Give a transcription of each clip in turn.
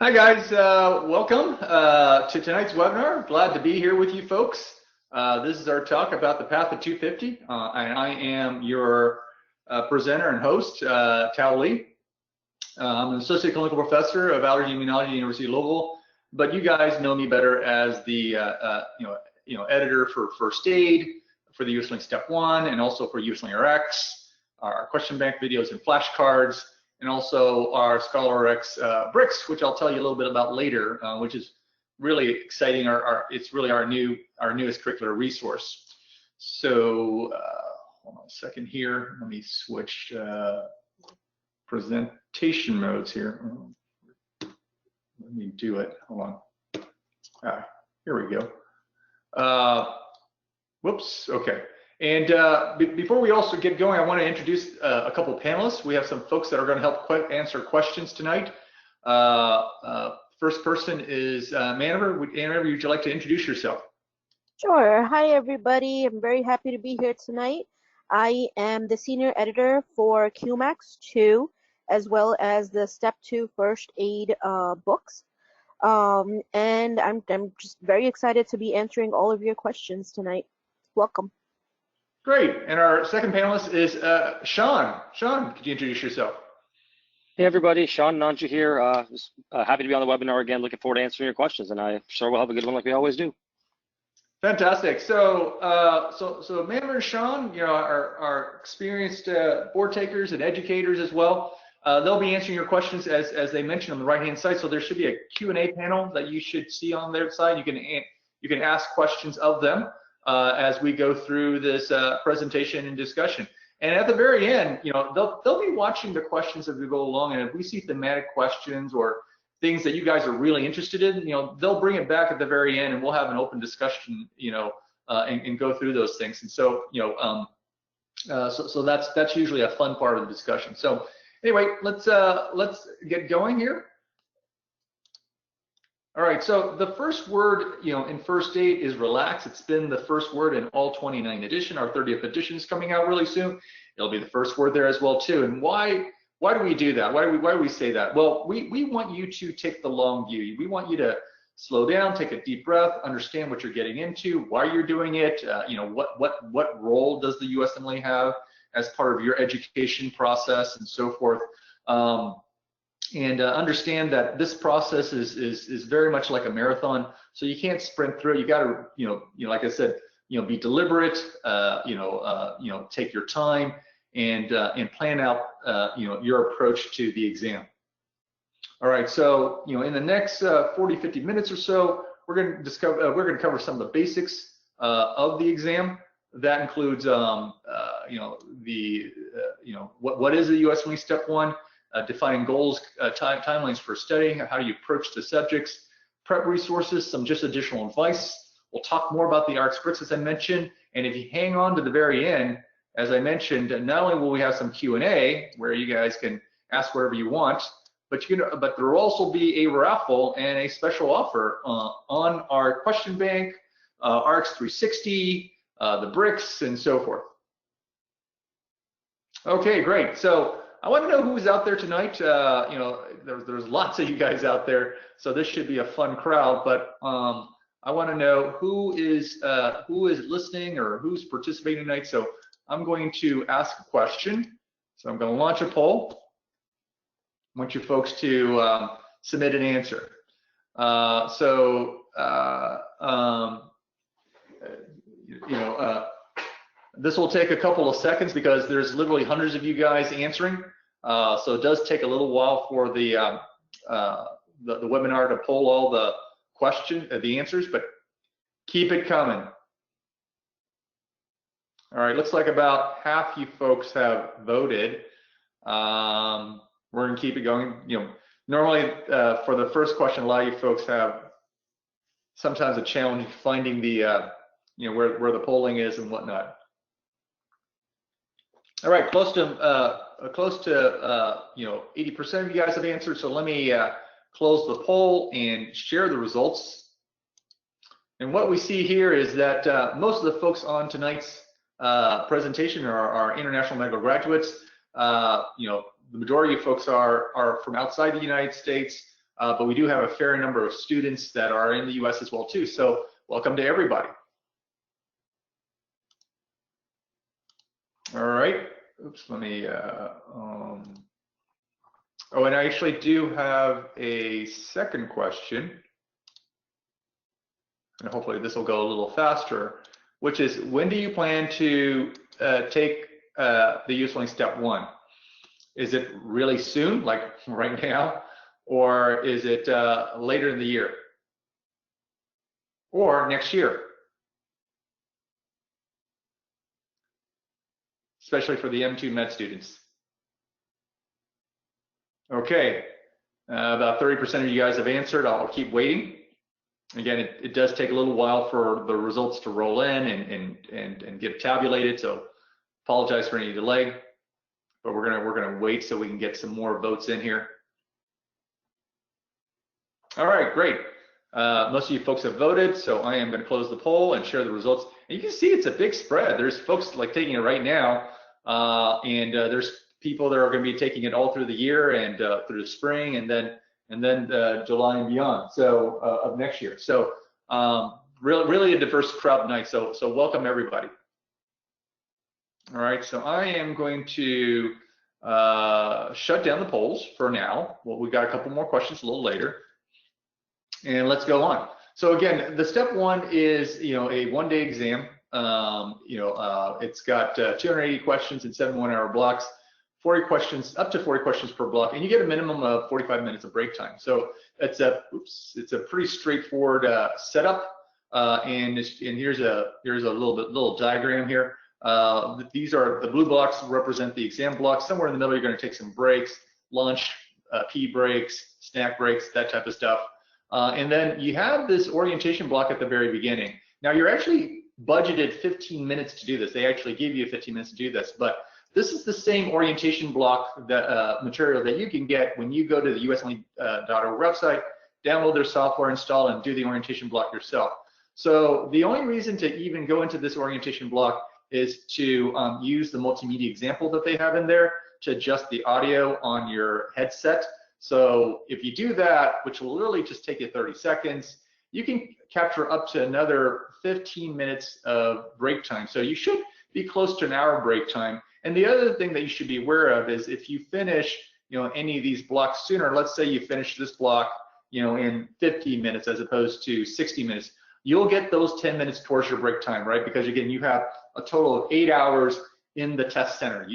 Hi guys, welcome to tonight's webinar. Glad to be here with you folks. This is our talk about the Path of 250, and I am your presenter and host, Tao Lee. I'm an associate clinical professor of allergy and immunology at the University of Louisville, but you guys know me better as the editor for First Aid, for the USMLE Step 1, and also for USMLE-Rx, our question bank videos and flashcards, and also our Scholar-Rx bricks, which I'll tell you a little bit about later, which is really exciting. It's really our newest curricular resource. So hold on a second here. Let me switch presentation modes here. Let me do it. Hold on. Here we go. Whoops. Okay. And before we also get going, I want to introduce a couple of panelists. We have some folks that are going to help answer questions tonight. First person is Manaver. Manaver, would you like to introduce yourself? Sure. Hi, everybody. I'm very happy to be here tonight. I am the senior editor for QMAX 2, as well as the Step 2 First Aid books. And I'm just very excited to be answering all of your questions tonight. Welcome. Great. And our second panelist is Sean. Sean, could you introduce yourself? Hey, everybody. Sean Nanji here. Happy to be on the webinar again. Looking forward to answering your questions, and I'm sure we'll have a good one like we always do. Fantastic. So, so Manaver and Sean, are experienced board takers and educators as well. They'll be answering your questions as they mentioned on the right-hand side. So there should be a Q&A panel that you should see on their side. You can ask questions of them as we go through this presentation and discussion. And at the very end, they'll be watching the questions as we go along. And if we see thematic questions or things that you guys are really interested in, they'll bring it back at the very end, and we'll have an open discussion, and go through those things. And so, so that's usually a fun part of the discussion. So anyway, let's get going here. All right, so the first word, in First Aid is relax. It's been the first word in all 29 edition. Our 30th edition is coming out really soon. It'll be the first word there as well too. And why do we do that? Why do we say that? Well, we want you to take the long view. We want you to slow down, take a deep breath, understand what you're getting into, why you're doing it. What role does the USMLE have as part of your education process and so forth. And understand that this process is very much like a marathon, so you can't sprint through it. You got to, like I said, be deliberate. Take your time and plan out, your approach to the exam. All right, so in the next 40-50 minutes or so, we're going to cover some of the basics of the exam. That includes, what is the USMLE Step 1. Defining goals, timelines for studying, how do you approach the subjects, prep resources, some just additional advice. We'll talk more about the Rx bricks as I mentioned, and if you hang on to the very end, as I mentioned, not only will we have some Q&A where you guys can ask whatever you want, but there will also be a raffle and a special offer on our question bank, Rx 360, the bricks, and so forth. Okay, great. So I want to know who's out there tonight. There's lots of you guys out there, so this should be a fun crowd. But I want to know who is listening or who's participating tonight. So I'm going to ask a question. So I'm going to launch a poll. I want you folks to submit an answer. This will take a couple of seconds because there's literally hundreds of you guys answering. So it does take a little while for the webinar to pull all the answers, but keep it coming. All right, looks like about half you folks have voted. We're gonna keep it going. Normally for the first question, a lot of you folks have sometimes a challenge finding the where the polling is and whatnot. All right, close to 80% of you guys have answered. So let me close the poll and share the results. And what we see here is that most of the folks on tonight's presentation are international medical graduates. The majority of folks are from outside the United States. but we do have a fair number of students that are in the US as well too. So welcome to everybody. All right, oops, let me, oh, and I actually do have a second question, and hopefully this will go a little faster, which is, when do you plan to take the USMLE Step 1? Is it really soon, like right now, or is it later in the year, or next year? Especially for the M2 med students. Okay, about 30% of you guys have answered. I'll keep waiting. Again, it does take a little while for the results to roll in and get tabulated, so apologize for any delay, but we're gonna wait so we can get some more votes in here. All right, great. Most of you folks have voted, so I am going to close the poll and share the results. And you can see it's a big spread. There's folks like taking it right now, and there's people that are going to be taking it all through the year and through the spring, and then July and beyond. So of next year. So really a diverse crowd tonight. So welcome everybody. All right. So I am going to shut down the polls for now. Well, we've got a couple more questions a little later. And let's go on. So again, the step 1 is, a one-day exam. It's got 280 questions in 7 one-hour blocks, 40 questions, up to 40 questions per block, and you get a minimum of 45 minutes of break time. So it's a pretty straightforward setup. And here's a little diagram here. These are the blue blocks represent the exam blocks. Somewhere in the middle, you're going to take some breaks, lunch, pee breaks, snack breaks, that type of stuff. And then you have this orientation block at the very beginning. Now you're actually budgeted 15 minutes to do this. They actually give you 15 minutes to do this, but this is the same orientation block that material that you can get when you go to the USMLE.org website, download their software, install, and do the orientation block yourself. So the only reason to even go into this orientation block is to use the multimedia example that they have in there to adjust the audio on your headset. So if you do that, which will literally just take you 30 seconds, you can capture up to another 15 minutes of break time. So you should be close to an hour break time. And the other thing that you should be aware of is if you finish, any of these blocks sooner, let's say you finish this block, in 15 minutes as opposed to 60 minutes, you'll get those 10 minutes towards your break time, right? Because again, you have a total of 8 hours in the test center.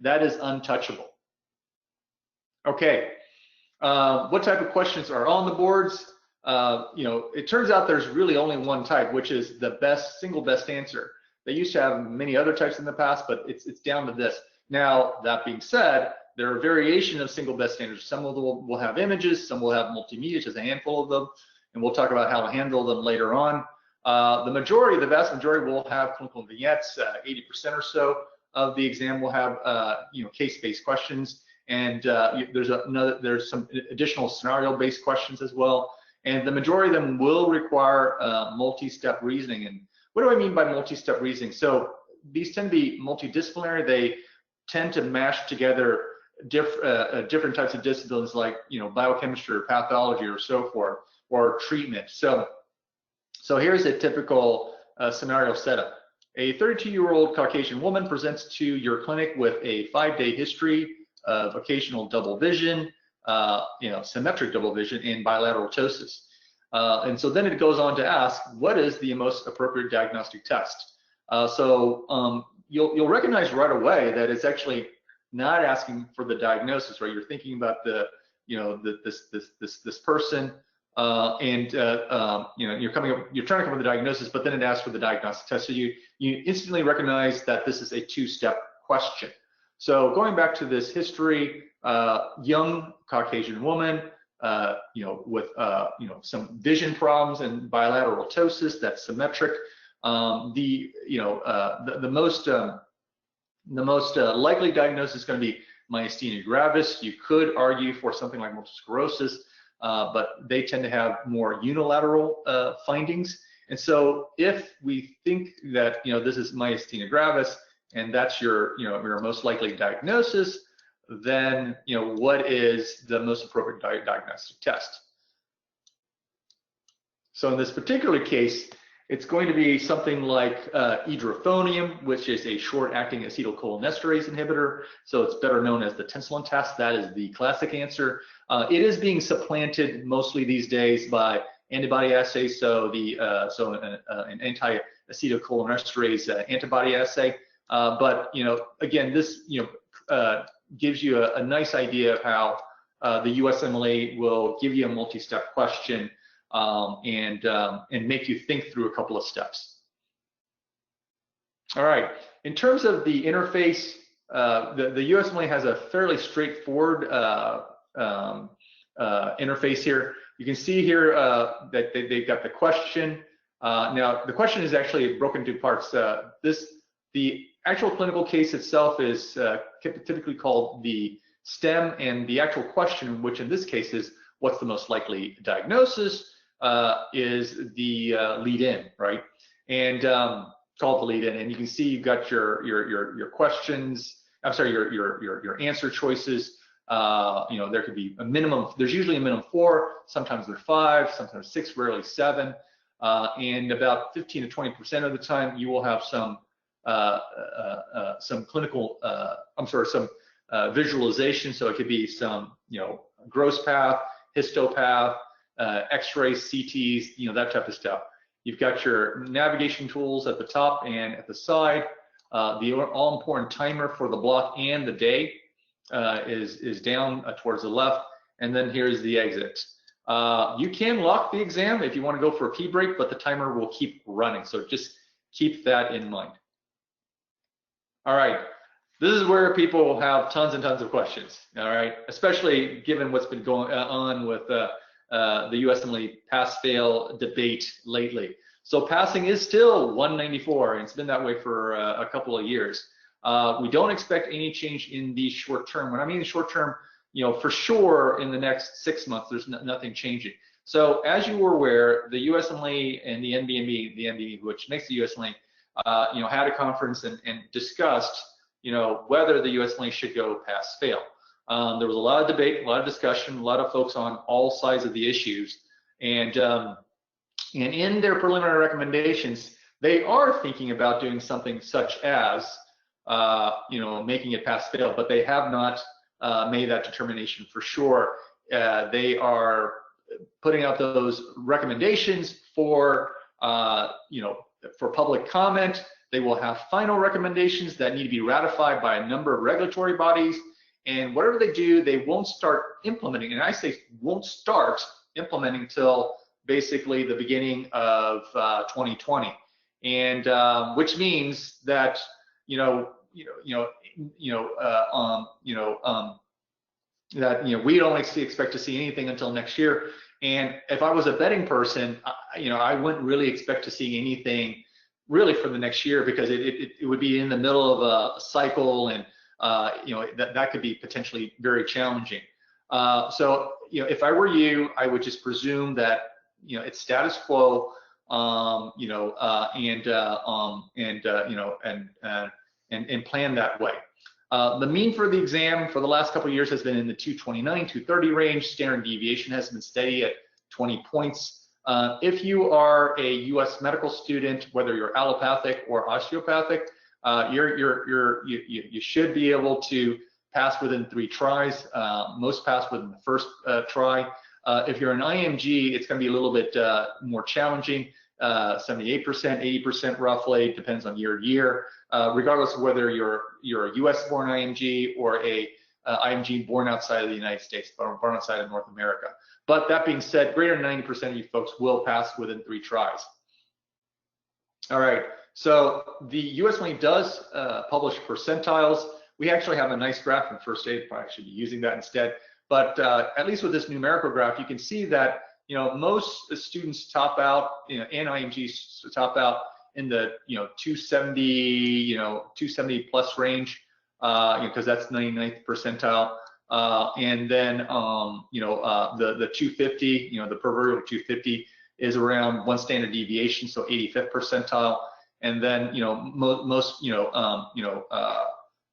That is untouchable. Okay, what type of questions are on the boards? It turns out there's really only one type, which is the single best answer. They used to have many other types in the past, but it's down to this. Now, that being said, there are variations of single best answers. Some of them will have images, some will have multimedia, just a handful of them, and we'll talk about how to handle them later on. The vast majority will have clinical vignettes. 80% or so of the exam will have case-based questions. And there's some additional scenario-based questions as well. And the majority of them will require multi-step reasoning. And what do I mean by multi-step reasoning? So these tend to be multidisciplinary. They tend to mash together different types of disciplines like biochemistry or pathology or so forth, or treatment. So here's a typical scenario setup. A 32-year-old Caucasian woman presents to your clinic with a 5-day history of occasional double vision, symmetric double vision, and bilateral ptosis. And so then it goes on to ask, what is the most appropriate diagnostic test? You'll recognize right away that it's actually not asking for the diagnosis, right? You're thinking about this person, and you're trying to come up with the diagnosis, but then it asks for the diagnostic test. So you instantly recognize that this is a 2-step question. So going back to this history, young Caucasian woman, with some vision problems and bilateral ptosis, that's symmetric. The most likely diagnosis is going to be myasthenia gravis. You could argue for something like multiple sclerosis, but they tend to have more unilateral findings. And so if we think that this is myasthenia gravis, and that's your most likely diagnosis, then what is the most appropriate diagnostic test. So in this particular case, it's going to be something like idrophonium, which is a short-acting acetylcholinesterase inhibitor. So it's better known as the tensilin test. That is the classic answer. It is being supplanted mostly these days by antibody assays. So an anti-acetylcholinesterase antibody assay. But again, this gives you a nice idea of how the USMLE will give you a multi-step question and make you think through a couple of steps. All right, in terms of the interface, the USMLE has a fairly straightforward interface here. You can see here that they've got the question. Now, the question is actually broken into parts. The actual clinical case itself is typically called the STEM, and the actual question, which in this case is what's the most likely diagnosis, is the lead-in, right? And called the lead-in, and you can see you've got your questions. I'm sorry, your answer choices. There could be a minimum. There's usually a minimum 4. Sometimes they're 5. Sometimes 6. Rarely 7. And about 15 to 20% of the time, you will have some clinical. Some visualization. So it could be some gross path, histopath, X-rays, CTs, that type of stuff. You've got your navigation tools at the top and at the side. The all-important timer for the block and the day is down towards the left, and then here's the exit. You can lock the exam if you want to go for a pee break, but the timer will keep running, so just keep that in mind. All right, this is where people have tons and tons of questions, all right, especially given what's been going on with the USMLE pass-fail debate lately. So passing is still 194, and it's been that way for a couple of years. We don't expect any change in the short term. When I mean the short term, for sure in the next 6 months, there's nothing changing. So as you were aware, the USMLE and the NBME, which makes the USMLE, had a conference and discussed, whether the USMLE should go pass-fail. There was a lot of debate, a lot of discussion, a lot of folks on all sides of the issues, and in their preliminary recommendations, they are thinking about doing something such as, making it pass-fail, but they have not made that determination for sure. They are putting out those recommendations for, for public comment. They will have final recommendations that need to be ratified by a number of regulatory bodies. And whatever they do, they won't start implementing. And I say won't start implementing until basically the beginning of 2020. And which means that we don't expect to see anything until next year. And if I was a betting person, I wouldn't really expect to see anything really for the next year, because it would be in the middle of a cycle, and that could be potentially very challenging. So if I were you, I would just presume that it's status quo, and plan that way. The mean for the exam for the last couple of years has been in the 229, 230 range. Standard deviation has been steady at 20 points. If you are a U.S. medical student, whether you're allopathic or osteopathic, you should be able to pass within 3 tries. Most pass within the first try. If you're an IMG, it's going to be a little bit more challenging. 78%, 80% roughly, depends on year to year. Regardless of whether you're a U.S.-born IMG or a IMG born outside of the United States, born outside of North America. But that being said, greater than 90% of you folks will pass within 3 tries. All right, so the USMLE does publish percentiles. We actually have a nice graph in first aid. Probably should be using that instead. But at least with this numerical graph, you can see that most students top out, and IMGs top out in the 270, 270 plus range, because that's 99th percentile. And then the 250, the proverbial 250 is around 1 standard deviation, so 85th percentile. And then most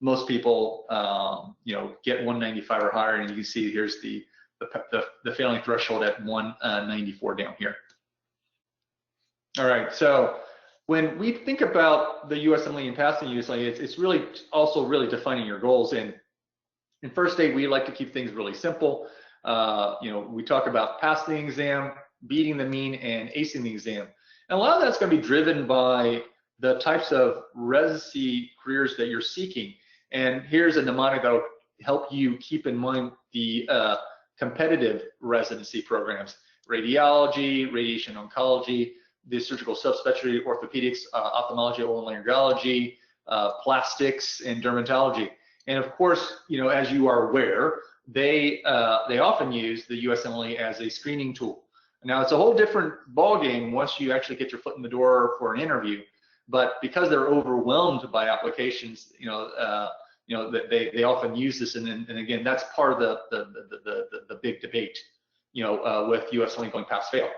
most people, you know, get 195 or higher, and you can see here's the failing threshold at 194 down here. All right, so when we think about the USMLE and passing USMLE, it's really also really defining your goals. And in first aid, we like to keep things really simple. You know, we talk about passing the exam, beating the mean, and acing the exam. And a lot of that's going to be driven by the types of residency careers that you're seeking. And here's a mnemonic that'll help you keep in mind the competitive residency programs: radiology, radiation oncology, the surgical subspecialty, orthopedics, ophthalmology, otolaryngology, plastics, and dermatology. And of course, you know, as you are aware, they often use the USMLE as a screening tool. Now, it's a whole different ballgame once you actually get your foot in the door for an interview. But because they're overwhelmed by applications, you know, they often use this, and again, that's part of the big debate, you know, with USMLE going pass fail.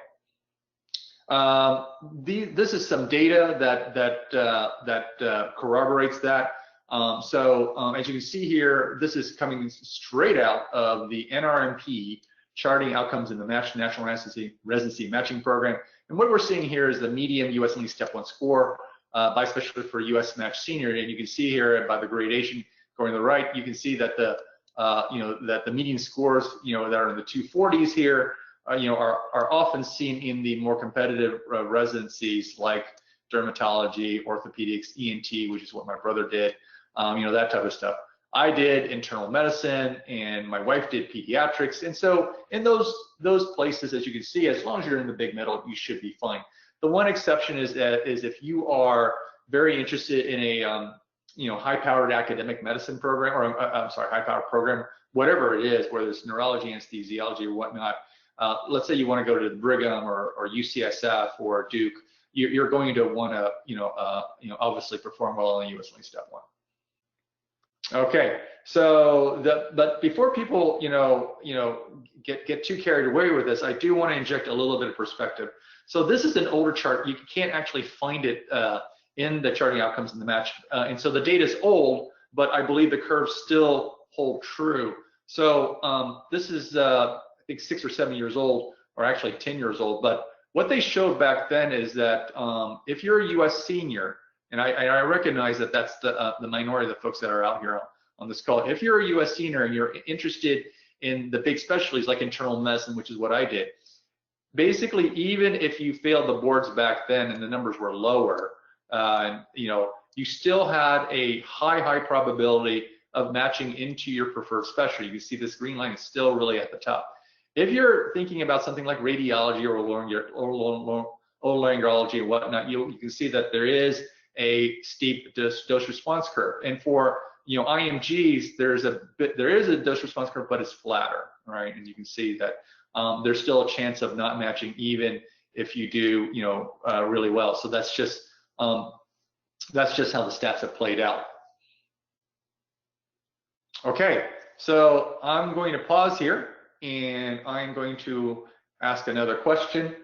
This is some data that corroborates that. As you can see here, this is coming straight out of the NRMP charting outcomes in the National Residency Matching Program. And what we're seeing here is the median USMLE Step 1 score by specialty for US Match Senior. And you can see here by the gradation going to the right, you can see that the median scores, you know, that are in the 240s here, you know, are often seen in the more competitive residencies like dermatology, orthopedics, ENT, which is what my brother did, you know, that type of stuff. I did internal medicine, and my wife did pediatrics. And so in those places, as you can see, as long as you're in the big middle, you should be fine. The one exception is if you are very interested in a you know, high-powered academic medicine program, or I'm sorry, high-powered program, whatever it is, whether it's neurology, anesthesiology, or whatnot. Let's say you want to go to the Brigham or UCSF or Duke, you're going to want to, you know, obviously perform well on the USMLE Step 1. Okay, so but before people, you know, get too carried away with this, I do want to inject a little bit of perspective. So this is an older chart. You can't actually find it in the charting outcomes in the match, and so the data is old, but I believe the curves still hold true. So this is I think 6 or 7 years old, or actually 10 years old. But what they showed back then is that if you're a U.S. senior, and I recognize that that's the minority of the folks that are out here on this call. If you're a U.S. senior and you're interested in the big specialties like internal medicine, which is what I did, basically, even if you failed the boards back then and the numbers were lower, you know, you still had a high probability of matching into your preferred specialty. You can see this green line is still really at the top. If you're thinking about something like radiology or otolaryngology and whatnot, you can see that there is a steep dose response curve. And for, you know, IMGs, there is a dose response curve, but it's flatter, right? And you can see that there's still a chance of not matching even if you do, you know, really well. So that's just how the stats have played out. Okay, so I'm going to pause here, and I'm going to ask another question.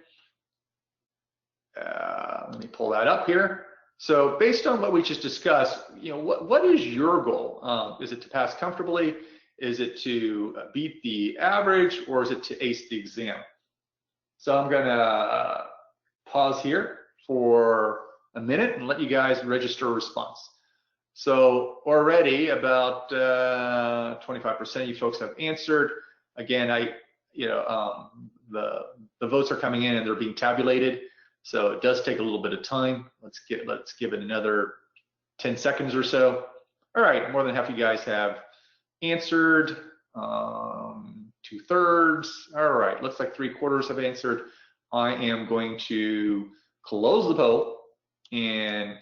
Let me pull that up here. So based on what we just discussed, you know, what is your goal? Is it to pass comfortably? Is it to beat the average, or is it to ace the exam? So I'm gonna pause here for a minute and let you guys register a response. So already about 25% of you folks have answered. Again, the votes are coming in and they're being tabulated. So it does take a little bit of time. Let's give it another 10 seconds or so. All right, more than half of you guys have answered. 2/3. All right, looks like 3/4 have answered. I am going to close the poll and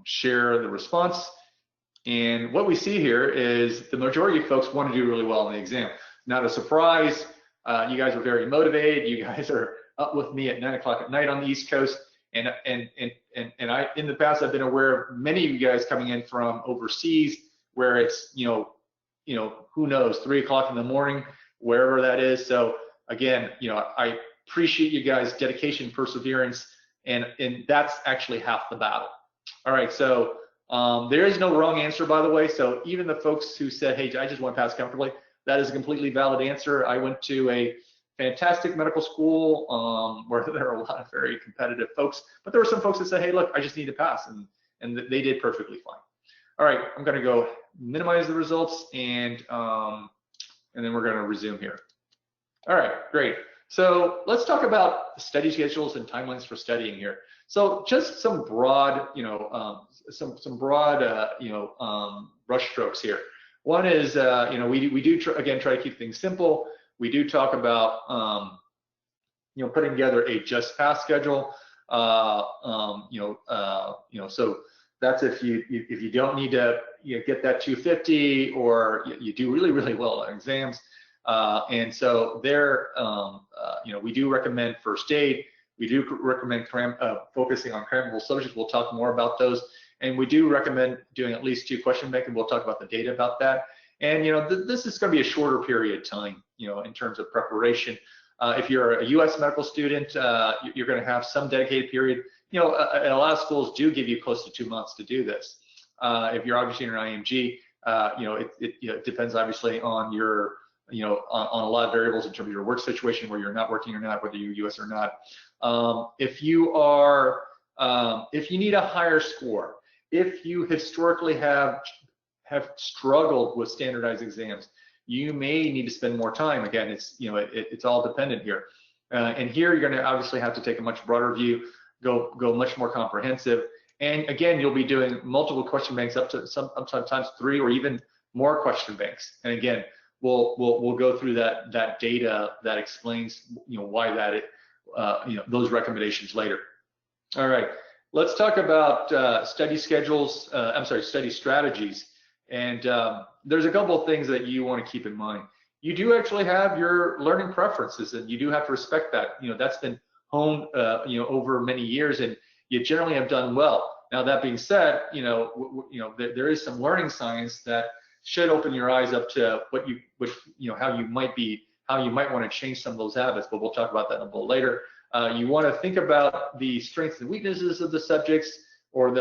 share the response. And what we see here is the majority of folks want to do really well in the exam. Not a surprise. You guys are very motivated. You guys are up with me at 9 o'clock at night on the East Coast, and I in the past I've been aware of many of you guys coming in from overseas where it's you know who knows 3 o'clock in the morning, wherever that is. So again, you know, I appreciate you guys' dedication, perseverance, and that's actually half the battle. All right, so There is no wrong answer, by the way. So even the folks who said, hey, I just want to pass comfortably, that is a completely valid answer. I went to a fantastic medical school where there are a lot of very competitive folks, but there were some folks that said, hey, look, I just need to pass, and they did perfectly fine. All right, I'm going to go minimize the results, and then we're going to resume here. All right, great. So let's talk about study schedules and timelines for studying here. So just some broad, some broad, brush strokes here. One is, we do again try to keep things simple. We do talk about, putting together a just pass schedule. So that's if you don't need to get that 250, or you do really, really well on exams. And so there, we do recommend first aid. We do recommend focusing on crammable subjects. We'll talk more about those. And we do recommend doing at least 2 question banks, and we'll talk about the data about that. And, this is going to be a shorter period of time, in terms of preparation. If you're a US medical student, you're going to have some dedicated period. A lot of schools do give you close to 2 months to do this. If you're obviously in an IMG, it depends obviously on your, on a lot of variables in terms of your work situation, where you're not working or not, whether you're US or not. If you need a higher score, if you historically have struggled with standardized exams, you may need to spend more time. Again, it's all dependent here. And here you're going to obviously have to take a much broader view, go much more comprehensive. And again, you'll be doing multiple question banks, up to sometimes 3 or even more question banks. And again, we'll go through that data that explains why that those recommendations later. All right, let's talk about study schedules. Study strategies. And there's a couple of things that you want to keep in mind. You do actually have your learning preferences, and you do have to respect that. That's been honed over many years, and you generally have done well. Now that being said, there is some learning science that should open your eyes up to how you might want to change some of those habits, but we'll talk about that a little later. You want to think about the strengths and weaknesses of the subjects, how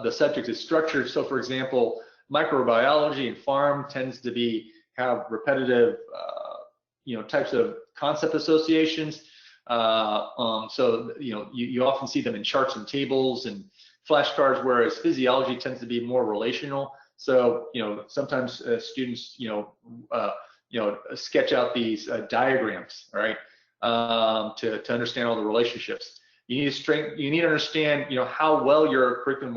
the subject is structured. So for example, microbiology and pharm tends to have repetitive types of concept associations. So you often see them in charts and tables and flashcards, whereas physiology tends to be more relational. So sometimes students sketch out these diagrams, right, to understand all the relationships. You need to understand how well your curriculum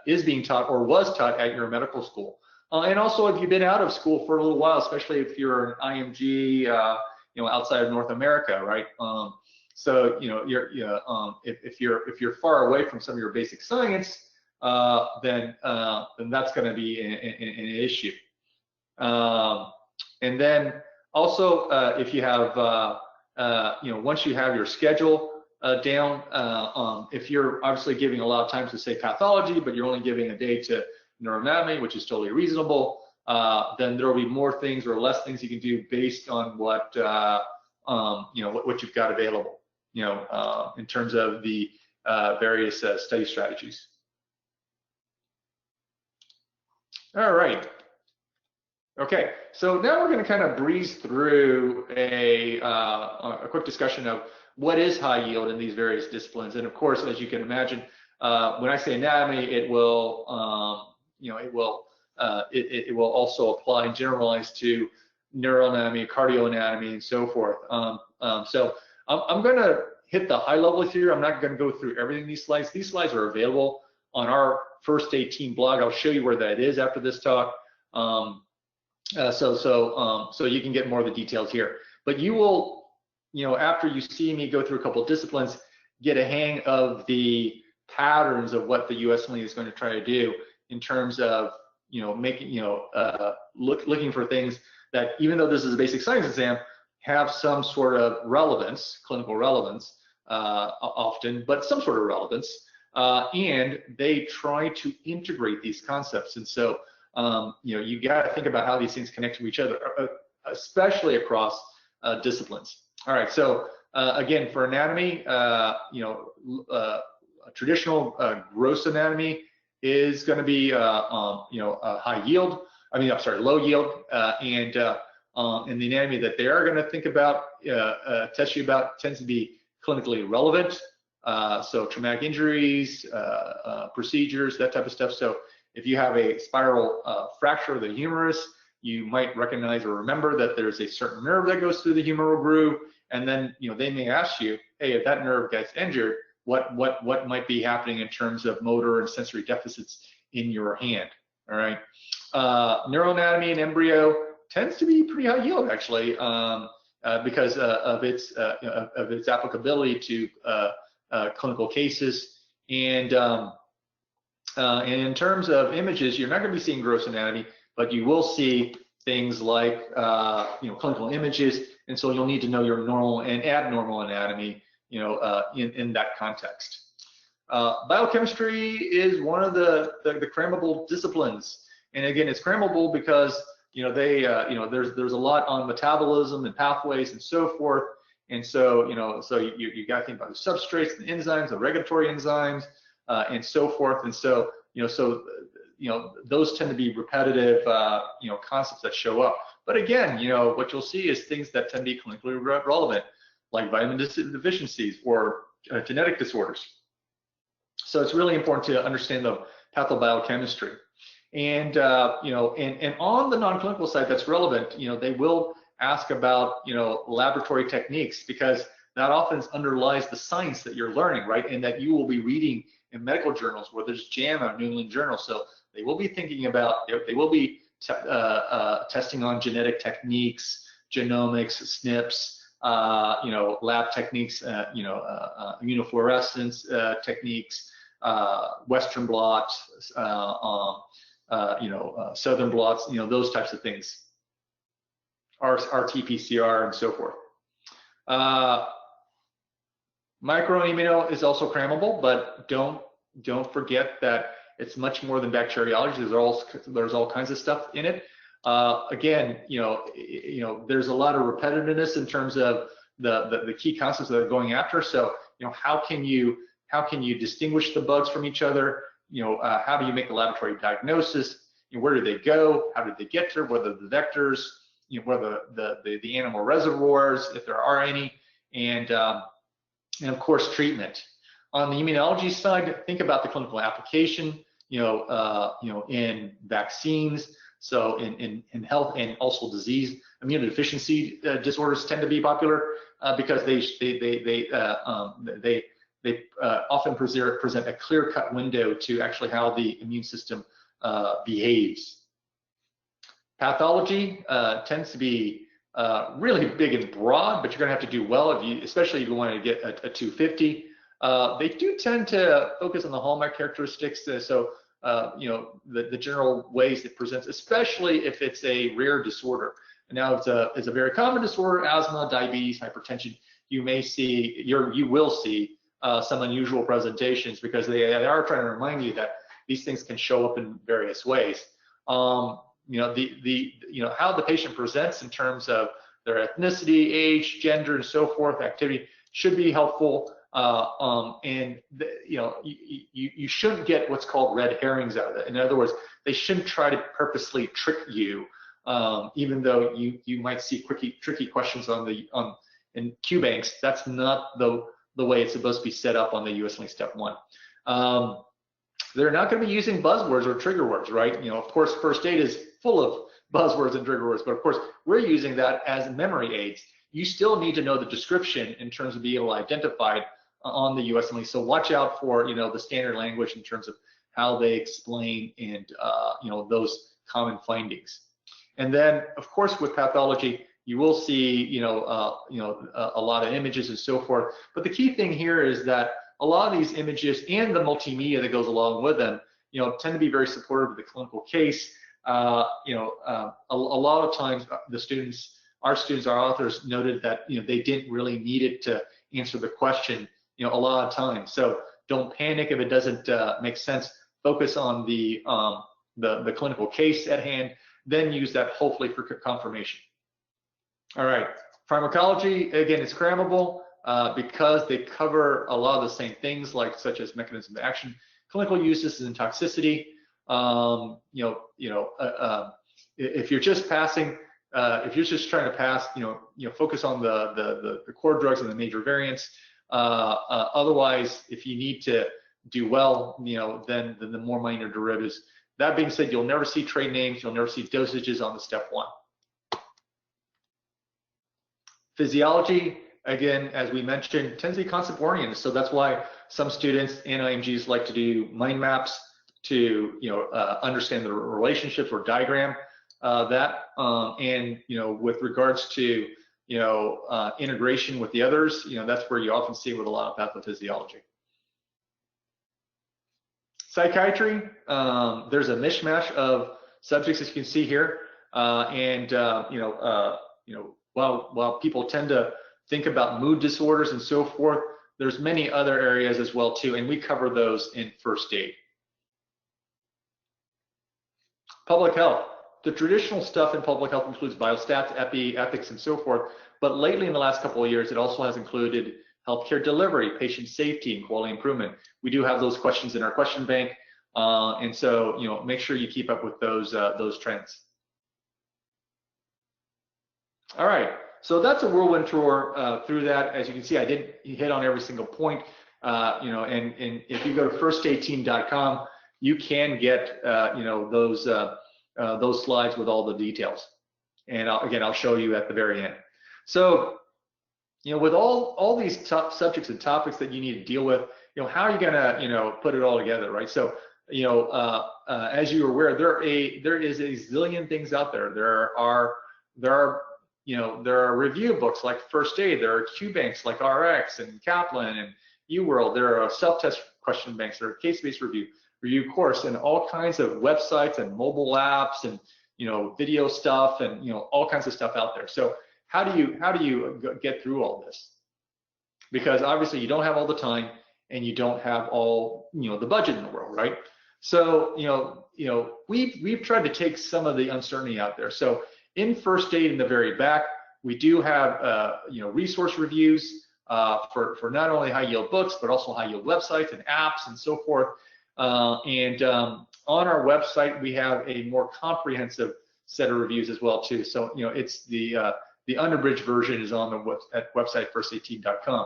is being taught or was taught at your medical school. And also, if you've been out of school for a little while, especially if you're an IMG, outside of North America, right? So if you're far away from some of your basic science, then that's going to be an issue. And then also, if you have once you have your schedule down, if you're obviously giving a lot of time to say pathology, but you're only giving a day to neuroanatomy, which is totally reasonable, then there will be more things or less things you can do based on what you've got available, in terms of the various study strategies. All right. Okay, so now we're going to kind of breeze through a quick discussion of what is high yield in these various disciplines. And of course, as you can imagine, when I say anatomy, it will also apply and generalize to neuroanatomy, cardioanatomy, and so forth. So I'm going to hit the high levels here. I'm not going to go through everything in these slides. These slides are available on our First Aid Team blog. I'll show you where that is after this talk. So you can get more of the details here. But you will, after you see me go through a couple of disciplines, get a hang of the patterns of what the USMLE is going to try to do in terms of, making, looking for things that, even though this is a basic science exam, have some sort of relevance, clinical relevance, often, but some sort of relevance, and they try to integrate these concepts. And so, you got to think about how these things connect to each other, especially across disciplines. All right, so Again, for anatomy, a traditional gross anatomy is going to be high yield. Low yield, and the anatomy that they are going to think about, test you about, tends to be clinically relevant. So traumatic injuries, procedures, that type of stuff. So if you have a spiral fracture of the humerus, you might recognize or remember that there's a certain nerve that goes through the humeral groove, and then they may ask you, hey, if that nerve gets injured, what might be happening in terms of motor and sensory deficits in your hand? All right. Neuroanatomy and embryo tends to be pretty high yield, actually, because of its applicability to clinical cases. And in terms of images, you're not going to be seeing gross anatomy, but you will see things like clinical images, and so you'll need to know your normal and abnormal anatomy, in that context. Biochemistry is one of the crammable disciplines, and again, it's crammable because there's a lot on metabolism and pathways and so forth, and so you got to think about the substrates, the enzymes, the regulatory enzymes, and so forth, and so those tend to be repetitive concepts that show up. But again, what you'll see is things that tend to be clinically relevant, like vitamin deficiencies or genetic disorders. So it's really important to understand the pathobiochemistry. And and on the non-clinical side that's relevant, they will ask about laboratory techniques, because that often underlies the science that you're learning, right? And that you will be reading in medical journals, whether it's JAMA or New England Journal. So they will be thinking about, they will be testing on genetic techniques, genomics, SNPs, lab techniques, immunofluorescence techniques, Western blots, Southern blots, those types of things, RT-PCR and so forth. Microimmuno is also crammable, but don't forget that it's much more than bacteriology. There's all kinds of stuff in it. Again, there's a lot of repetitiveness in terms of the key concepts that they're going after. So, how can you distinguish the bugs from each other? How do you make the laboratory diagnosis? Where do they go? How did they get there? What are the vectors? What are the animal reservoirs, if there are any? And of course, treatment. On the immunology side, think about the clinical application, in vaccines. So in health and also disease, immunodeficiency disorders tend to be popular because they often present a clear-cut window to actually how the immune system behaves. Pathology tends to be really big and broad, but you're going to have to do well, especially if you want to get a 250. They do tend to focus on the hallmark characteristics, so the general ways it presents, especially if it's a rare disorder. And now it's a very common disorder: asthma, diabetes, hypertension. You will see some unusual presentations, because they are trying to remind you that these things can show up in various ways. How the patient presents in terms of their ethnicity, age, gender, and so forth, activity, should be helpful. You shouldn't get what's called red herrings out of it. In other words, they shouldn't try to purposely trick you, even though you might see tricky questions in Q banks. That's not the way it's supposed to be set up on the USMLE Step 1. They're not going to be using buzzwords or trigger words, right? Of course, first aid is full of buzzwords and trigger words, but of course, we're using that as memory aids. You still need to know the description in terms of being able to identify it on the USMLE. So watch out for the standard language in terms of how they explain and those common findings. And then, of course, with pathology, you will see a lot of images and so forth. But the key thing here is that a lot of these images and the multimedia that goes along with them, tend to be very supportive of the clinical case. A lot of times, our authors noted that they didn't really need it to answer the question, a lot of times. So don't panic if it doesn't make sense. Focus on the clinical case at hand, then use that hopefully for confirmation. All right, pharmacology, again, it's crammable. because they cover a lot of the same things, like such as mechanism of action, clinical uses, and toxicity. If you're just passing, if you're just trying to pass, focus on the core drugs and the major variants. Otherwise, if you need to do well, then the more minor derivatives. That being said, you'll never see trade names, you'll never see dosages on the step 1. Physiology, again, as we mentioned, tends to be concept oriented. So that's why some students and IMGs like to do mind maps to understand the relationships or diagram that. And with regards to integration with the others, that's where you often see with a lot of pathophysiology. Psychiatry, there's a mishmash of subjects, as you can see here, while people tend to think about mood disorders and so forth, there's many other areas as well too, and we cover those in first aid. Public health. The traditional stuff in public health includes biostats, epi, ethics, and so forth, but lately in the last couple of years, it also has included healthcare delivery, patient safety, and quality improvement. We do have those questions in our question bank, and so make sure you keep up with those trends. All right, so that's a whirlwind tour through that. As you can see, I did hit on every single point. And if you go to firstaidteam.com, you can get those slides with all the details. And I'll show you at the very end. So with all these top subjects and topics that you need to deal with, how are you gonna put it all together, right? So as you're aware, there is a zillion things out there. There are review books like First Aid. There are Q banks like RX and Kaplan and UWorld. There are self-test question banks. There are case-based review course, and all kinds of websites and mobile apps and video stuff and all kinds of stuff out there. So how do you get through all this? Because obviously you don't have all the time and you don't have all the budget in the world, right? So we've tried to take some of the uncertainty out there. So in first aid in the very back, we do have resource reviews for not only high yield books but also high yield websites and apps and so forth. And on our website we have a more comprehensive set of reviews as well too. So it's the unabridged version is on the website firstaidteam.com.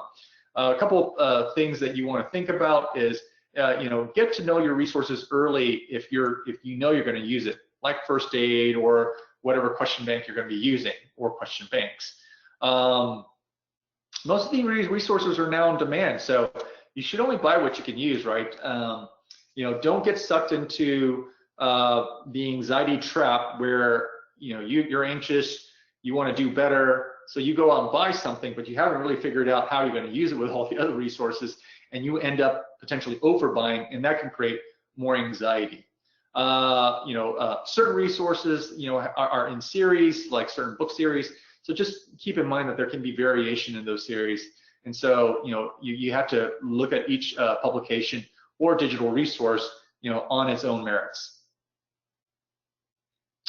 A couple things that you want to think about is get to know your resources early if you know you're going to use it, like first aid or whatever question bank you're going to be using, or question banks. Most of these resources are now on demand, so you should only buy what you can use, right? Don't get sucked into the anxiety trap where you're anxious, you want to do better, so you go out and buy something, but you haven't really figured out how you're going to use it with all the other resources, and you end up potentially overbuying, and that can create more anxiety. Certain resources, are in series, like certain book series. So just keep in mind that there can be variation in those series. And so, you have to look at each publication or digital resource, on its own merits.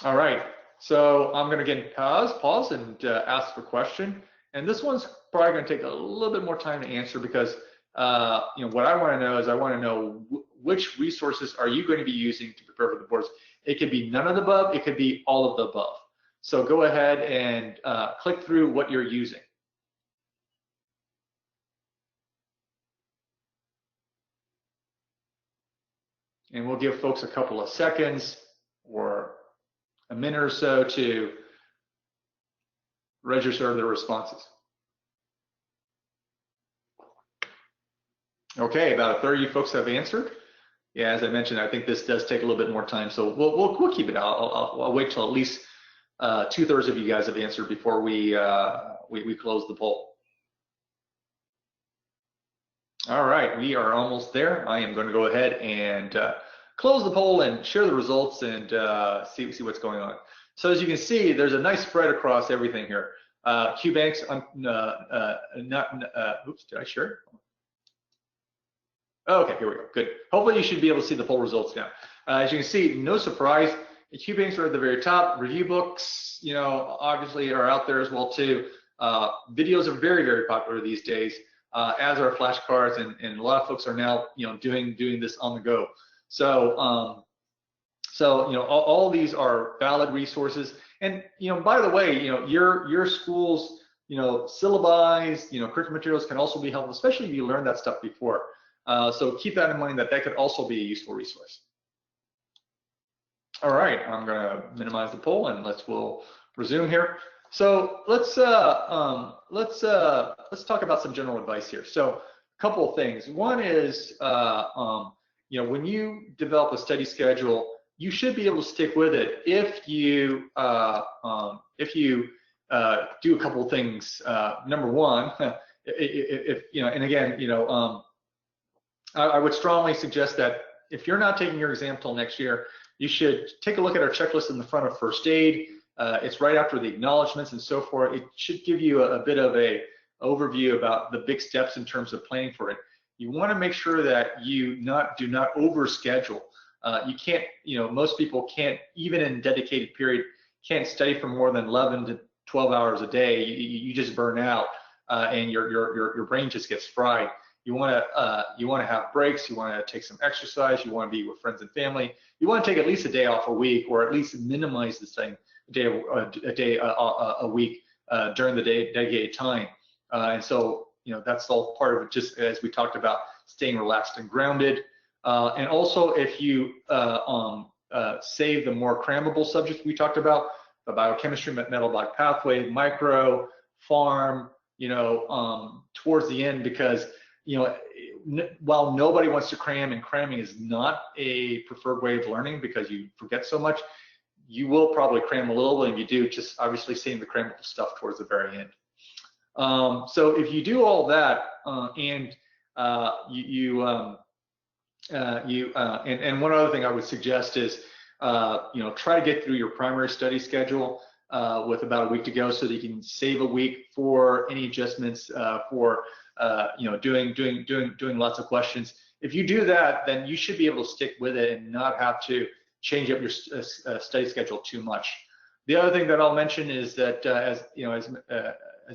All right. So I'm going to again pause and ask for a question. And this one's probably going to take a little bit more time to answer because, what I want to know is I want to know which resources are you going to be using to prepare for the boards. It could be none of the above, it could be all of the above. So go ahead and click through what you're using. And we'll give folks a couple of seconds or a minute or so to register their responses. Okay, about a third of you folks have answered. Yeah, as I mentioned, I think this does take a little bit more time, so we'll keep it out. I'll wait till at least 2/3 of you guys have answered before we close the poll. All right, we are almost there. I am going to go ahead and close the poll and share the results and see what's going on. So as you can see, there's a nice spread across everything here. QBanks, oops, did I share? Okay, here we go, good. Hopefully you should be able to see the poll results now. As you can see, no surprise, the QBanks are at the very top. Review books, obviously are out there as well too. Videos are very, very popular these days, as are flashcards, and a lot of folks are now, doing this on the go. So, all these are valid resources. And, by the way, your school's, syllabi, curriculum materials can also be helpful, especially if you learned that stuff before. So keep that in mind, that could also be a useful resource. All right, I'm gonna minimize the poll and we'll resume here. So let's talk about some general advice here. So a couple of things. One is, when you develop a study schedule, you should be able to stick with it if you do a couple of things. Number one, if and again, I would strongly suggest that if you're not taking your exam till next year, you should take a look at our checklist in the front of first aid. It's right after the acknowledgments and so forth. It should give you a bit of a overview about the big steps in terms of planning for it. You want to make sure that you do not overschedule. You can't, most people can't, even in dedicated period, can't study for more than 11 to 12 hours a day. You just burn out, and your brain just gets fried. You want to have breaks. You want to take some exercise. You want to be with friends and family. You want to take at least a day off a week, or at least minimize the same day a week during the dedicated time. And so that's all part of it. Just as we talked about, staying relaxed and grounded. And also, if you save the more crammable subjects we talked about, the biochemistry, metabolic pathway, micro, pharm, towards the end, because while nobody wants to cram, and cramming is not a preferred way of learning because you forget so much, you will probably cram a little, and if you do, just obviously saving the crammable stuff towards the very end. So if you do all that, and one other thing I would suggest is, try to get through your primary study schedule with about a week to go, so that you can save a week for any adjustments, for doing lots of questions. If you do that, then you should be able to stick with it and not have to change up your study schedule too much. The other thing that I'll mention is that, as I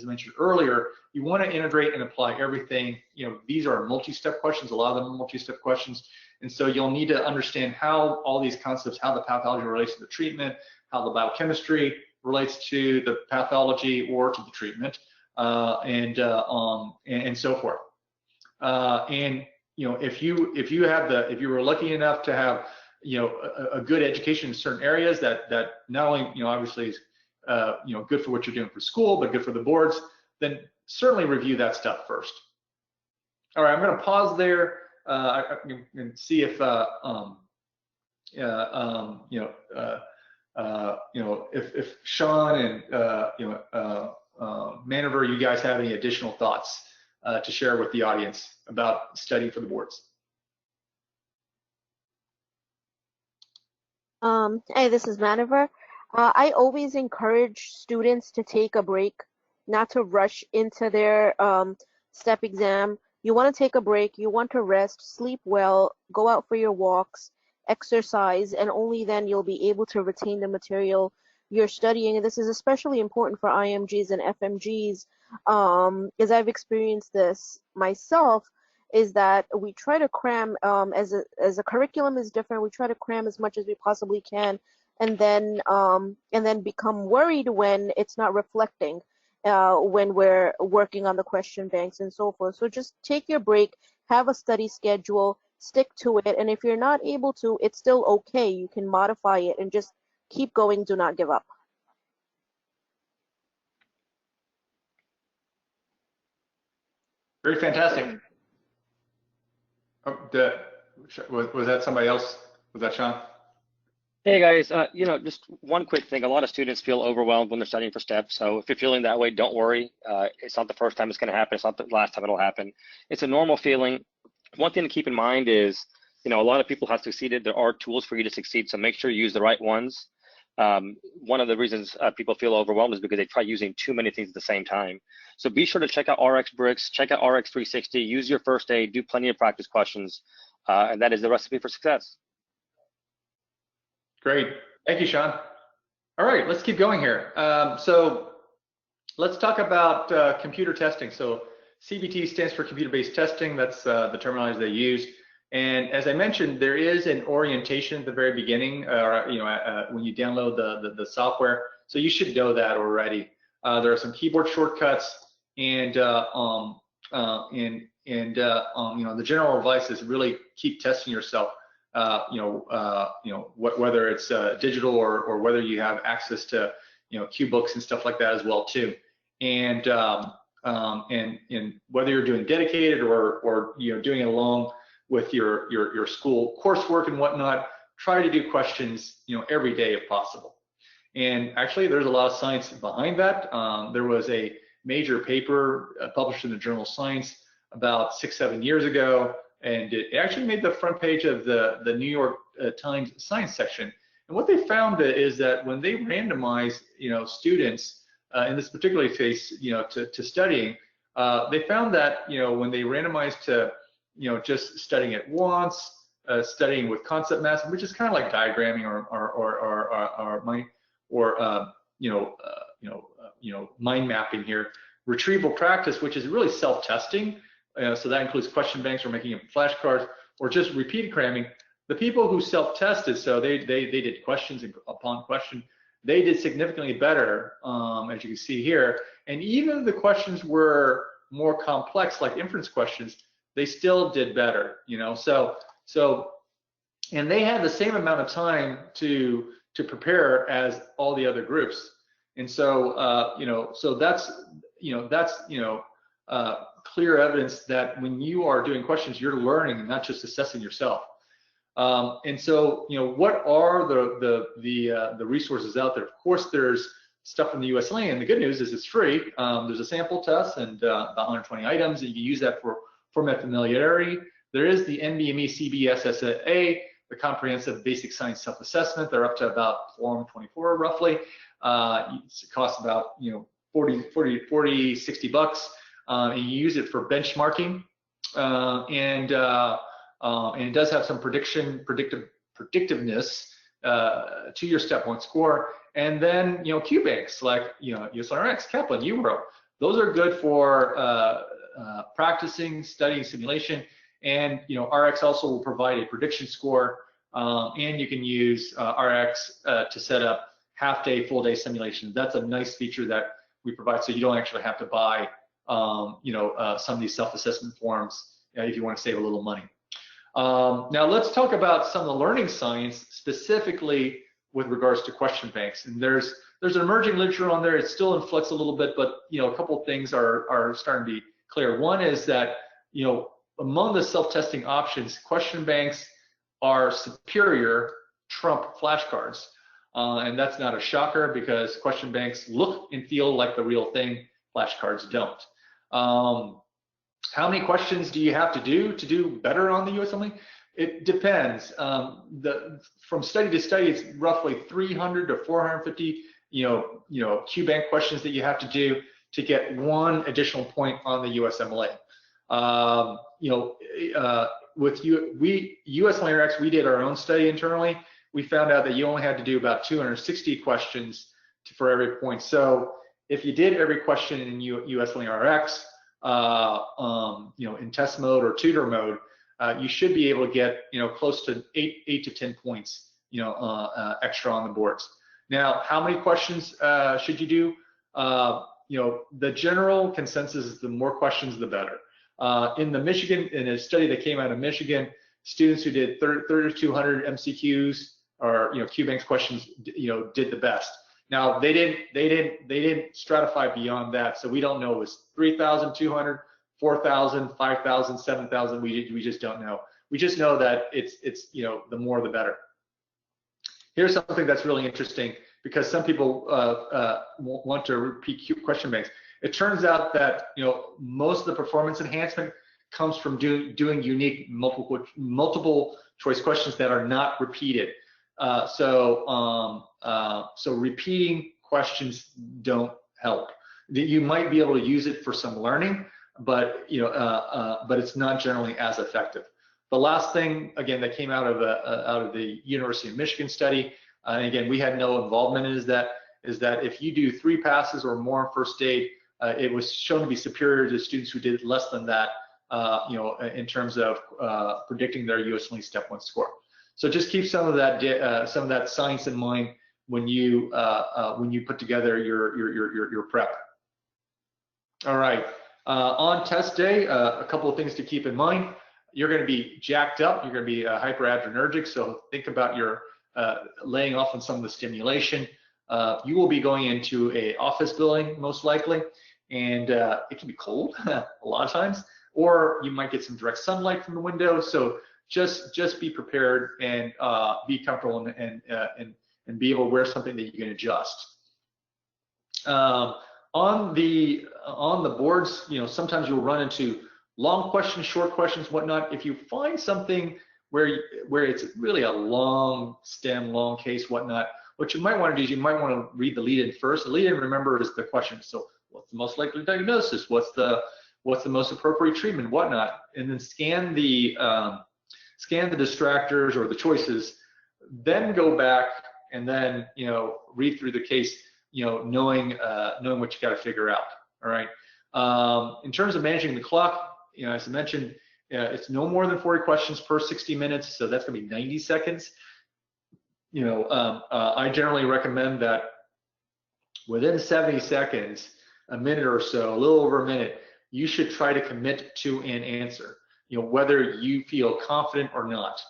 mentioned earlier, you want to integrate and apply everything. These are multi-step questions. A lot of them are multi-step questions, and so you'll need to understand how all these concepts, how the pathology relates to the treatment, how the biochemistry relates to the pathology or to the treatment, and so forth. And if you were lucky enough to have a good education in certain areas that not only obviously is good for what you're doing for school, but good for the boards, then certainly review that stuff first. All right, I'm going to pause there and see if if Sean and Manaver, you guys have any additional thoughts to share with the audience about studying for the boards. Hey, this is Manaver. I always encourage students to take a break, not to rush into their STEP exam. You want to take a break, you want to rest, sleep well, go out for your walks, exercise, and only then you'll be able to retain the material you're studying. And this is especially important for IMGs and FMGs, as I've experienced this myself, is that we try to cram, as a curriculum is different, we try to cram as much as we possibly can, and then become worried when it's not reflecting, when we're working on the question banks and so forth. So just take your break, have a study schedule, stick to it, and if you're not able to, it's still okay. You can modify it and just keep going. Do not give up. Very fantastic. Oh, was that somebody else? Was that Sean? Hey guys, just one quick thing. A lot of students feel overwhelmed when they're studying for STEP. So if you're feeling that way, don't worry. It's not the first time it's going to happen. It's not the last time it'll happen. It's a normal feeling. One thing to keep in mind is, a lot of people have succeeded. There are tools for you to succeed, so make sure you use the right ones. One of the reasons people feel overwhelmed is because they try using too many things at the same time. So be sure to check out RX Bricks, check out RX 360, use your first aid, do plenty of practice questions, and that is the recipe for success. Great. Thank you, Sean. All right, let's keep going here. So Let's talk about computer testing. So CBT stands for computer-based testing. That's the terminology they use. And as I mentioned, there is an orientation at the very beginning, when you download the software. So you should know that already. There are some keyboard shortcuts, and the general advice is really keep testing yourself. Whether it's digital or whether you have access to QBooks and stuff like that as well too. And whether you're doing dedicated or doing it along with your school coursework and whatnot, try to do questions every day if possible. And actually, there's a lot of science behind that. There was a major paper published in the journal Science about 6-7 years ago, and it actually made the front page of the New York Times science section. And what they found is that when they randomize students in this particular case to studying, they found that when they randomized to just studying it once, studying with concept maps, which is kind of like diagramming mind mapping here, retrieval practice, which is really self-testing. So that includes question banks or making up flashcards or just repeat cramming. The people who self-tested, so they did questions upon question, they did significantly better, as you can see here. And even if the questions were more complex, like inference questions, they still did better. And they had the same amount of time to prepare as all the other groups. And so so that's clear evidence that when you are doing questions, you're learning and not just assessing yourself. And so, what are the resources out there? Of course, there's stuff from the USMLE, and the good news is it's free. There's a sample test and about 120 items, and you can use that for format familiarity. There is the NBME CBSSA, the Comprehensive Basic Science Self-Assessment. They're up to about $424 roughly. It costs about 40, 60 bucks. And you use it for benchmarking, and it does have some predictiveness to your step 1 score. And then QBanks like USMLE-Rx, Kaplan, URO. Those are good for practicing, studying simulation. And RX also will provide a prediction score, and you can use RX to set up half-day, full-day simulation. That's a nice feature that we provide, so you don't actually have to buy some of these self-assessment forms if you want to save a little money. Now let's talk about some of the learning science specifically with regards to question banks. And there's an emerging literature on there. It's still in flux a little bit, but a couple of things are starting to be clear. One is that among the self-testing options, question banks are superior trump flashcards, and that's not a shocker because question banks look and feel like the real thing. Flashcards don't. How many questions do you have to do better on the USMLE? It depends. From study to study, it's roughly 300 to 450 QBank questions that you have to do to get one additional point on the USMLE. With USMLE-Rx, we did our own study internally. We found out that you only had to do about 260 questions for every point. So if you did every question in USMLE-Rx, in test mode or tutor mode, you should be able to get close to 8 to 10 points extra on the boards. Now, how many questions should you do? The general consensus is the more questions, the better. In a study that came out of Michigan, students who did 3,200 MCQs or QBanks questions, did the best. Now they didn't stratify beyond that, so we don't know it was 3,200, 4,000, 5,000, 7,000. We just don't know. We just know that it's the more the better. Here's something that's really interesting because some people want to repeat question banks. It turns out that most of the performance enhancement comes from doing unique multiple choice questions that are not repeated. So repeating questions don't help. You might be able to use it for some learning, but it's not generally as effective. The last thing, again, that came out of the University of Michigan study, and again, we had no involvement in, is that is that if you do 3 passes or more in first aid, it was shown to be superior to students who did less than that, in terms of predicting their USMLE Step 1 score. So just keep some of that science in mind when you put together your prep. All right, on test day, a couple of things to keep in mind. You're going to be jacked up. You're going to be hyperadrenergic. So think about your laying off on some of the stimulation. You will be going into a office building most likely, and it can be cold a lot of times, or you might get some direct sunlight from the window. So just be prepared and be comfortable and be able to wear something that you can adjust. On the boards, sometimes you'll run into long questions, short questions, whatnot. If you find something where it's really a long stem, long case, whatnot, what you might want to do is you might want to read the lead-in first. The lead-in, remember, is the question. So what's the most likely diagnosis? What's the most appropriate treatment, whatnot? And then scan the distractors or the choices, then go back and then read through the case, knowing what you got to figure out. All right. In terms of managing the clock, as I mentioned, it's no more than 40 questions per 60 minutes, so that's going to be 90 seconds. I generally recommend that within 70 seconds, a minute or so, a little over a minute, you should try to commit to an answer, whether you feel confident or not.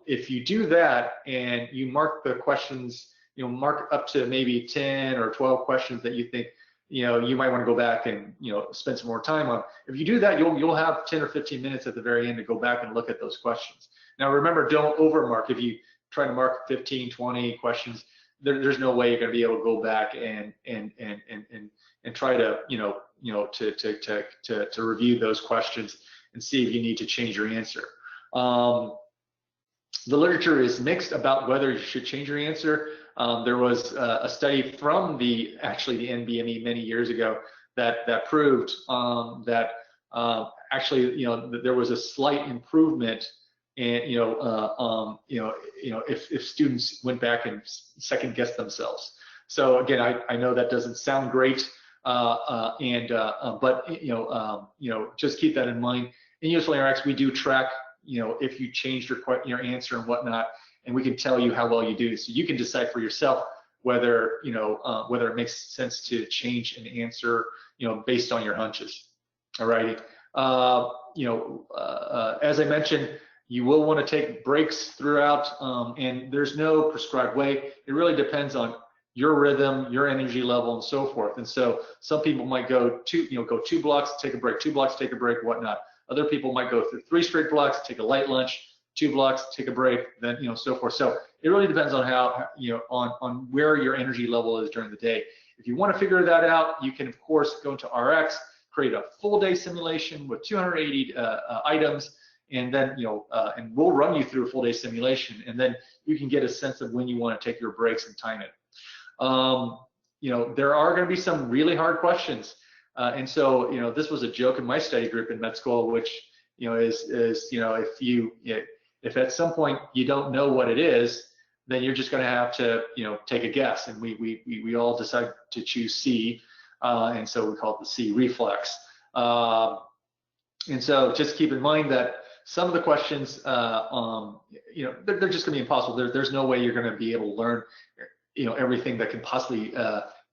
If you do that and you mark the questions, mark up to maybe 10 or 12 questions that you think, you might want to go back and, spend some more time on. If you do that, you'll have 10 or 15 minutes at the very end to go back and look at those questions. Now, remember, don't overmark. If you try to mark 15, 20 questions, there's no way you're going to be able to go back and try to, to review those questions and see if you need to change your answer. The literature is mixed about whether you should change your answer. There was a study from actually the NBME many years ago that proved that actually, there was a slight improvement, and if students went back and second guessed themselves. So again, I know that doesn't sound great, but just keep that in mind. In USMLE-Rx, we do track, if you changed your answer and whatnot, and we can tell you how well you do. So you can decide for yourself whether whether it makes sense to change an answer, based on your hunches. All righty. As I mentioned, you will want to take breaks throughout, and there's no prescribed way. It really depends on your rhythm, your energy level, and so forth. And so some people might go 2 blocks, take a break, 2 blocks, take a break, whatnot. Other people might go through 3 straight blocks, take a light lunch, 2 blocks, take a break, then so forth. So it really depends on how on where your energy level is during the day. If you want to figure that out, you can of course go into RX, create a full day simulation with 280 items, and then and we'll run you through a full day simulation, and then you can get a sense of when you want to take your breaks and time it. There are going to be some really hard questions, and so this was a joke in my study group in med school, which is if at some point you don't know what it is, then you're just going to have to take a guess, and we all decide to choose C, and so we call it the C reflex. And so just keep in mind that some of the questions, they're just going to be impossible. There's no way you're going to be able to learn, everything that can possibly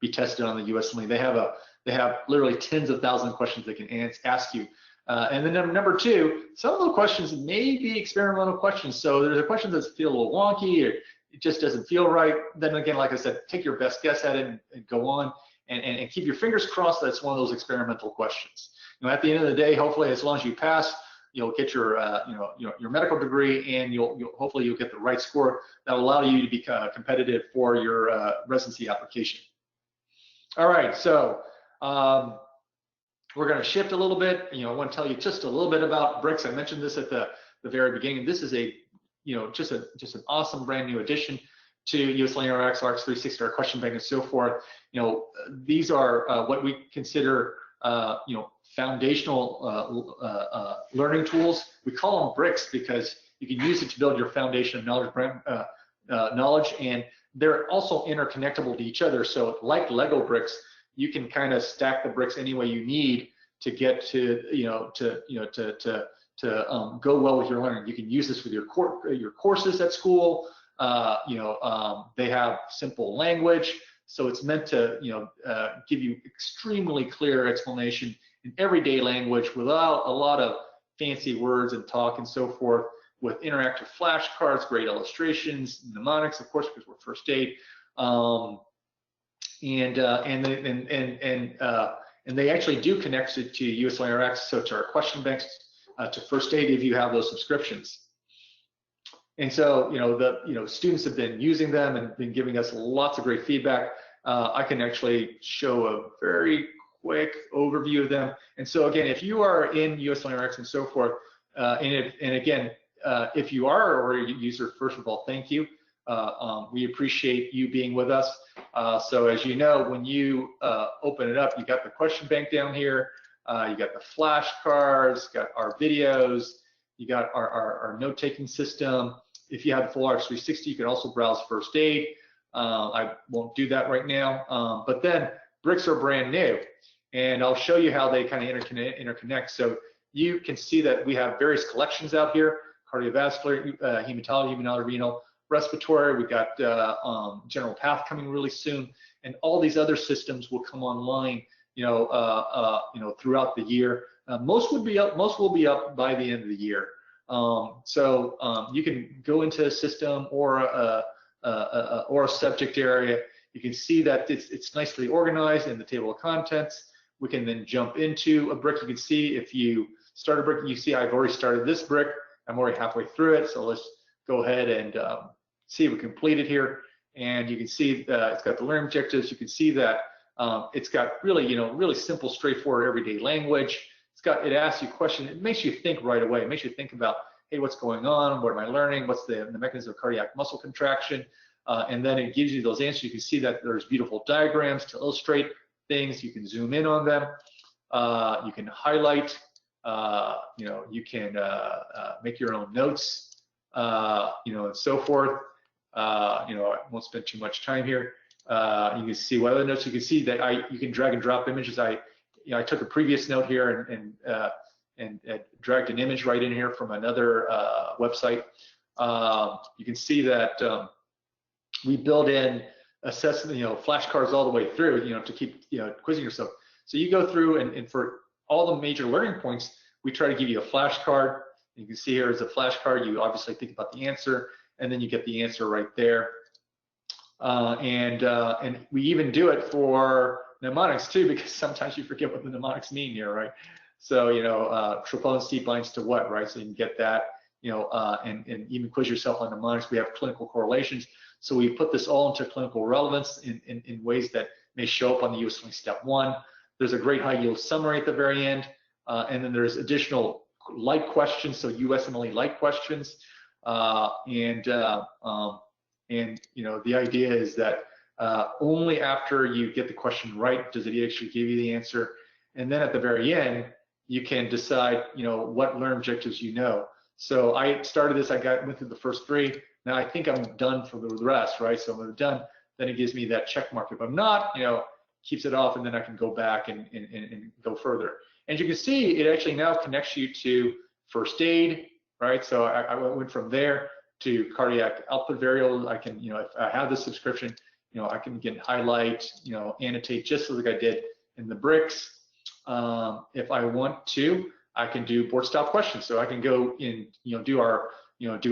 be tested on the USMLE. They have literally tens of thousands of questions they can ask you. And then number 2, some of the questions may be experimental questions. So there's a question that feel a little wonky, or it just doesn't feel right. Then again, like I said, take your best guess at it and go on, and keep your fingers crossed that it's one of those experimental questions. At the end of the day, hopefully, as long as you pass, you'll get your your medical degree, and hopefully you'll get the right score that will allow you to be competitive for your residency application. All right, so we're going to shift a little bit. I want to tell you just a little bit about bricks. I mentioned this at the very beginning. This is just an awesome brand new addition to USMLE-Rx, RX360, our question bank, and so forth. These are what we consider foundational learning tools. We call them bricks because you can use it to build your foundation of knowledge, and they're also interconnectable to each other. So like Lego bricks, you can kind of stack the bricks any way you need to get to, go well with your learning. You can use this with your courses at school. They have simple language, so it's meant to, give you extremely clear explanation in everyday language without a lot of fancy words and talk and so forth, with interactive flashcards, great illustrations, mnemonics, of course, because we're first aid, and they actually do connect it to USMLE-Rx, so to our question banks, to first aid if you have those subscriptions. And so, students have been using them and been giving us lots of great feedback. I can actually show a very quick overview of them. And so again, if you are in USMLE-Rx and so forth, if you are already a user, first of all, thank you. We appreciate you being with us. So as you know, when you open it up, you got the question bank down here, you got the flashcards, got our videos, you got our note-taking system. If you have the full RX 360, you can also browse first aid. I won't do that right now, but then bricks are brand new, and I'll show you how they kind of interconnect. So you can see that we have various collections out here: cardiovascular, hematology, immunorenal, respiratory. We got general path coming really soon, and all these other systems will come online, throughout the year. Most will be up by the end of the year. You can go into a system or a subject area. You can see that it's nicely organized in the table of contents. We can then jump into a brick. You can see if you start a brick, you see I've already started this brick. I'm already halfway through it. So let's go ahead and see if we complete it here. And you can see that it's got the learning objectives. You can see that it's got really, really simple, straightforward, everyday language. It asks you questions. It makes you think right away. It makes you think about, hey, what's going on? What am I learning? What's the mechanism of cardiac muscle contraction? And then it gives you those answers. You can see that there's beautiful diagrams to illustrate things. You can zoom in on them. You can highlight. You can make your own notes, and so forth. I won't spend too much time here. You can see what other notes. You can see that you can drag and drop images. I took a previous note here and dragged an image right in here from another website. You can see that we build in assessment, flashcards all the way through, to keep, quizzing yourself. So you go through and for all the major learning points, we try to give you a flashcard. You can see here is a flashcard. You obviously think about the answer, and then you get the answer right there. And we even do it for mnemonics too, because sometimes you forget what the mnemonics mean here, right? So, troponin C binds to what, right? So you can get that, and even quiz yourself on mnemonics. We have clinical correlations. So we put this all into clinical relevance in ways that may show up on the USMLE Step 1. There's a great high yield summary at the very end. And then there's additional light questions, so USMLE light questions. The idea is that only after you get the question right does it actually give you the answer. And then at the very end, you can decide, what learn objectives you know. So I started this, went through the first 3. Now I think I'm done for the rest, right? So when I'm done, then it gives me that check mark. If I'm not, keeps it off, and then I can go back and go further. And you can see it actually now connects you to first aid, right? So I went from there to cardiac output variables. I can, if I have the subscription, I can again highlight, annotate just like I did in the bricks. If I want to, I can do board style questions. So I can go in, do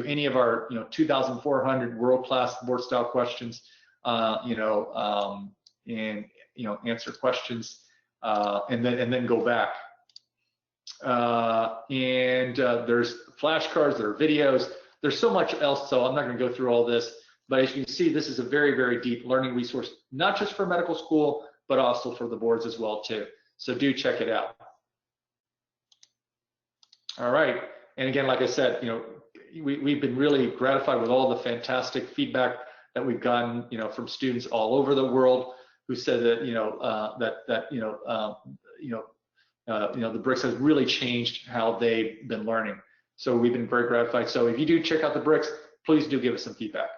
any of our, 2,400 world-class board style questions, and answer questions, and then go back. There's flashcards, there are videos, there's so much else, so I'm not going to go through all this, but as you can see, this is a very, very deep learning resource, not just for medical school, but also for the boards as well too. So do check it out. All right, and again, like I said, we've been really gratified with all the fantastic feedback that we've gotten, from students all over the world who said that, the bricks has really changed how they've been learning. So we've been very gratified. So if you do check out the bricks, please do give us some feedback.